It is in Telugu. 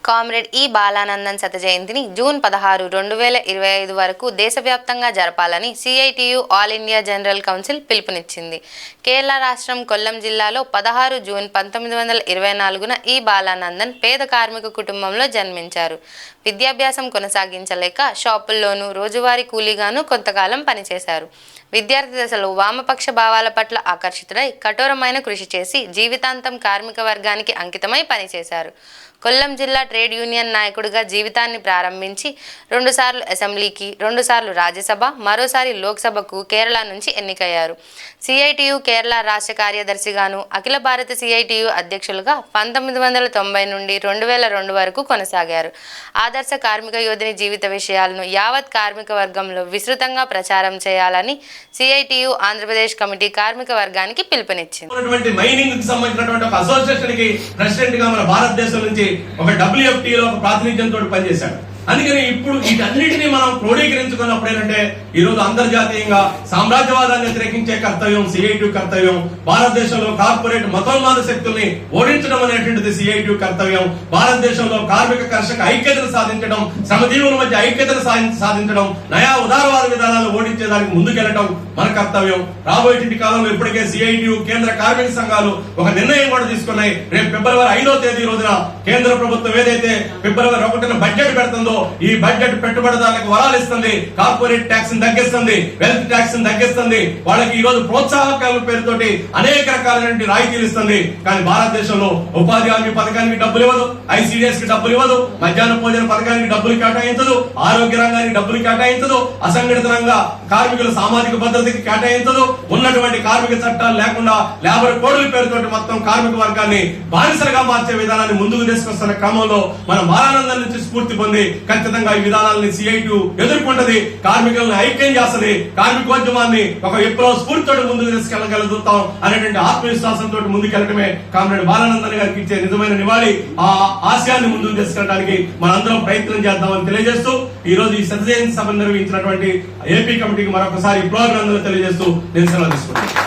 కామ్రేడ్ ఈ బాలానందన్ శత జయంతిని జూన్ 16, 2025 వరకు దేశవ్యాప్తంగా జరపాలని CITU all India general council పిలుపునిచ్చింది. కేరళ రాష్ట్రం కొల్లం జిల్లాలో 16 జూన్ 1924న ఈ బాలానందన్ పేద కార్మిక కుటుంబంలో జన్మించారు. విద్యాభ్యాసం కొనసాగించలేక షాపుల్లోనూ రోజువారీ కూలీగాను కొంతకాలం పనిచేశారు. విద్యార్థి దశలో వామపక్ష భావాల పట్ల ఆకర్షితుడై కఠోరమైన కృషి చేసి జీవితాంతం కార్మిక వర్గానికి అంకితమై పనిచేశారు. కొల్లం జిల్లా ట్రేడ్ యూనియన్ నాయకుడిగా జీవితాన్ని ప్రారంభించి 2 సార్లు అసెంబ్లీకి, 2 సార్లు రాజ్యసభ, మరోసారి లోక్సభకు కేరళ నుంచి ఎన్నికయ్యారు. సిఐటియు కేరళ రాష్ట్ర కార్యదర్శిగాను, అఖిల భారత సిఐటియు అధ్యక్షులుగా 1990 నుండి 2002 వరకు కొనసాగారు. ఆదర్శ కార్మిక యోధుని జీవిత విషయాలను యావత్ కార్మిక వర్గంలో విస్తృతంగా ప్రచారం చేయాలని సిఐటియు ఆంధ్రప్రదేశ్ కమిటీ కార్మిక వర్గానికి పిలుపునిచ్చింది. ఒక WFT లో ఒక ప్రాతినిధ్యంతో పనిచేశాడు. అందుకని ఇప్పుడు వీటన్నిటినీ మనం క్రోడీకరించుకున్నప్పుడు ఏంటంటే ఈ రోజు అంతర్జాతీయంగా సామ్రాజ్యవాదాన్ని వ్యతిరేకించే కర్తవ్యం సిఐటియు కర్తవ్యం, భారతదేశంలో కార్పొరేట్ మతోన్మాద శక్తుల్ని ఓడించడం అనేటువంటిది సిఐటియు కర్తవ్యం, భారతదేశంలో కార్మిక కర్షక ఐక్యతను సాధించడం, శ్రమజీవుల మధ్య ఐక్యతను సాధించడం, నయా ఉదారవాద విధానాలు ఓడించేదానికి ముందుకెళ్లడం మన కర్తవ్యం. రాబోయేటి కాలంలో ఇప్పటికే సిఐటియు కేంద్ర కార్మిక సంఘాలు ఒక నిర్ణయం కూడా తీసుకున్నాయి. రేపు ఫిబ్రవరి 5వ తేదీ రోజున కేంద్ర ప్రభుత్వం ఏదైతే ఫిబ్రవరి 1న బడ్జెట్ పెడుతుందో ఈ బడ్జెట్ పెట్టుబడిదారులకు వరాలు ఇస్తుంది, కార్పొరేట్ ట్యాక్స్ తగ్గిస్తుంది, వెల్త్ ట్యాక్స్ తగ్గిస్తుంది, వాళ్ళకి ఈ రోజు ప్రోత్సాహకాల పేరుతోటి అనేక రకాలైన రాయితీలు ఇస్తుంది. కానీ భారతదేశంలో ఉపాధి హామీ పథకానికి డబ్బులు ఇవ్వదు, ఐసిడిఎస్ కి డబ్బులు ఇవ్వదు, మధ్యాహ్న భోజన పథకానికి డబ్బులు కేటాయించదు, ఆరోగ్య రంగానికి డబ్బులు కేటాయించదు, అసంఘటిత రంగ కార్మికుల సామాజిక భద్రతకి కేటాయించదు, ఉన్నటువంటి కార్మిక చట్టాలు లేకుండా లేబర్ కోడ్ల పేరుతోటి మొత్తం కార్మిక వర్గాన్ని బానిసలుగా మార్చే విధానాన్ని ముందుకు తీసుకొస్తున్న క్రమంలో మన బాలానందం నుంచి స్ఫూర్తి పొంది ఖచ్చితంగా ఈ విధానాలని సిఐటియు ఎదుర్కొంటది, కార్మికులను ఐక్యం చేస్తుంది, కార్మికోద్యమాన్ని ఒక విప్లవ స్ఫూర్తితో ముందుకు తీసుకెళ్లగలుగుతాం అనేటువంటి ఆత్మవిశ్వాసంతో ముందుకెళ్లడమే కామ్రేడ్ బాలానందన్ గారికి ఇచ్చే నిజమైన నివాళి. ఆ ఆశయాన్ని ముందుకు తీసుకెళ్ళడానికి మనందరం ప్రయత్నం చేద్దామని తెలియజేస్తూ ఈ రోజు ఈ శత జయంతి సభ నిర్వహించినటువంటి ఏపీ కమిటీకి మరొకసారి ప్రోగ్రాంలు తెలియజేస్తూ నేను సెలవు తీసుకుంటాను.